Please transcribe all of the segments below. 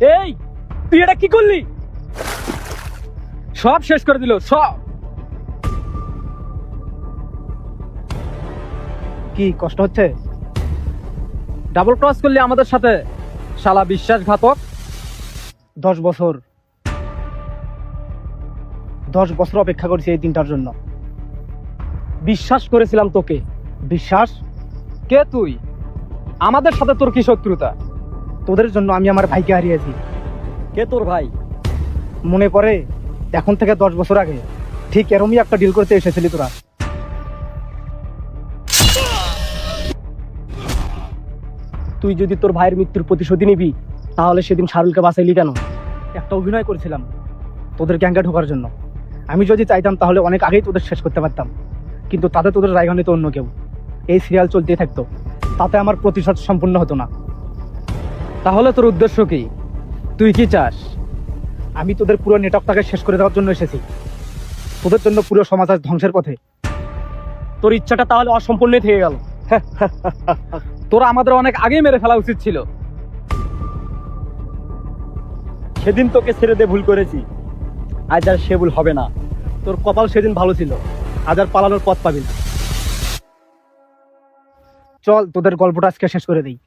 এই তুই এটা কি করলি? সব শেষ করে দিল সব। কি কষ্ট হচ্ছে? ডাবল ক্রস করলি আমাদের সাথে, শালা বিশ্বাসঘাতক। 10 বছর অপেক্ষা করেছি এই দিনটার জন্য। বিশ্বাস করেছিলাম তোকে। বিশ্বাস? কে তুই? আমাদের সাথে তোর কি শত্রুতা? তোদের জন্য আমি আমার ভাইকে হারিয়েছি। কে তোর ভাই? মনে পড়ে এখন থেকে 10 বছর আগে ঠিক এরমই একটা ডিল করতে এসেছিলি তোরা। তুই যদি তোর ভাইয়ের মৃত্যুর প্রতিশোধ নিবি তাহলে সেদিন শাহরুলকে বাঁচাইলি কেন? একটা অভিনয় করেছিলাম তোদের গ্যাংকে ঢোকার জন্য। আমি যদি চাইতাম তাহলে অনেক আগেই তোদের শেষ করতে পারতাম, কিন্তু তাতে তোদের জায়গা নিত অন্য কেউ। এই সিরিয়াল চলতেই থাকতো, তাতে আমার প্রতিশোধ সম্পূর্ণ হতো না। তাহলে তোর উদ্দেশ্য কি? তুই কি চাস? আমি তোদের পুরো নেটওয়ার্কটাকে শেষ করে দেওয়ার জন্য এসেছি। তোদের জন্য পুরো সমাজ আজ ধ্বংসের পথে। তোর ইচ্ছাটা তাহলে অসম্পূর্ণই থেকে গেল। তোরা আমাদের অনেক আগেই মেরে ফেলা উচিত ছিল। সেদিন তোকে ছেড়ে দিয়ে ভুল করেছি, আজ আর সে ভুল হবে না। তোর কপাল সেদিন ভালো ছিল, আজ আর পালানোর পথ পাবি না। চল তোদের গল্পটা আজকে শেষ করে দিই।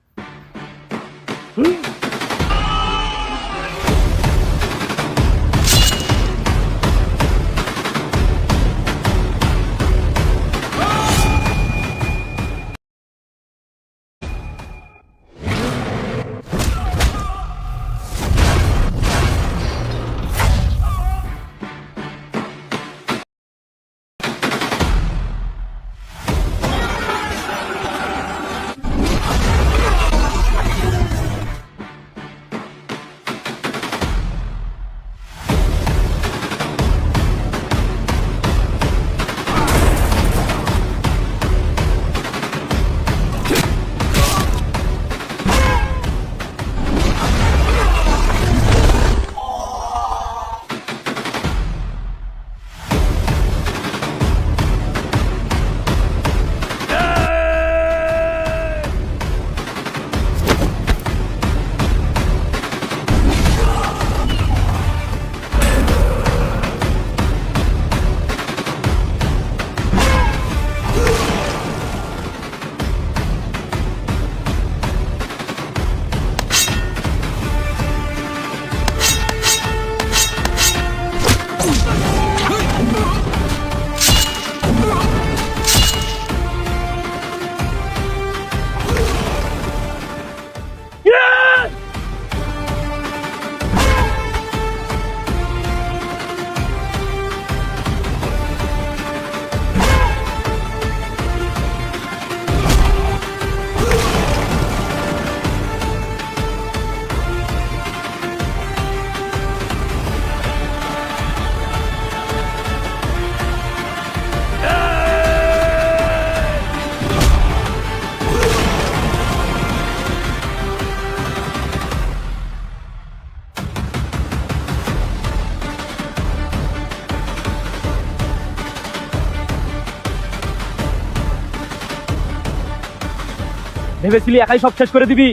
ভেবেছিলি একাই সব শেষ করে দিবি?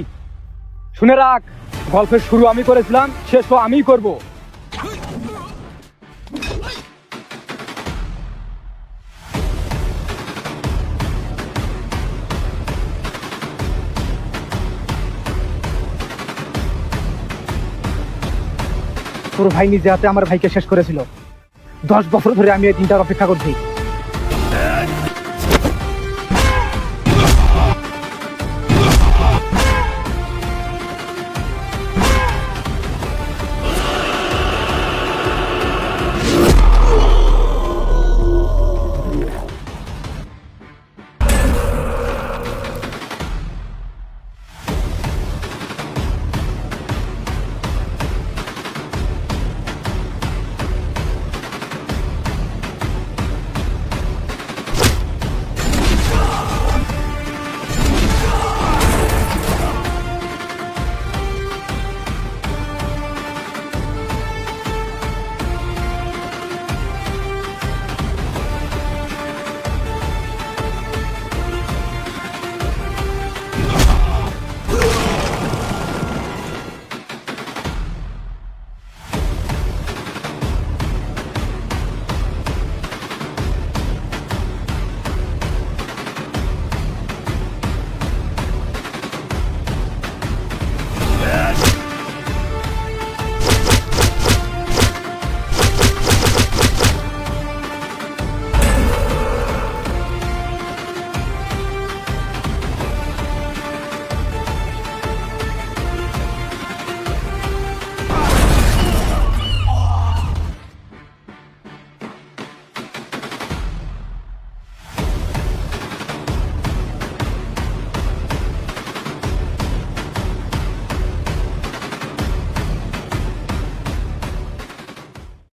শুনে রাখ, গল্পের শুরু আমি করেছিলাম, শেষও আমিই করব। তোর ভাই নিজে হাতে আমার ভাইকে শেষ করেছিল। 10 বছর ধরে আমি এই দিনটার অপেক্ষা করছি।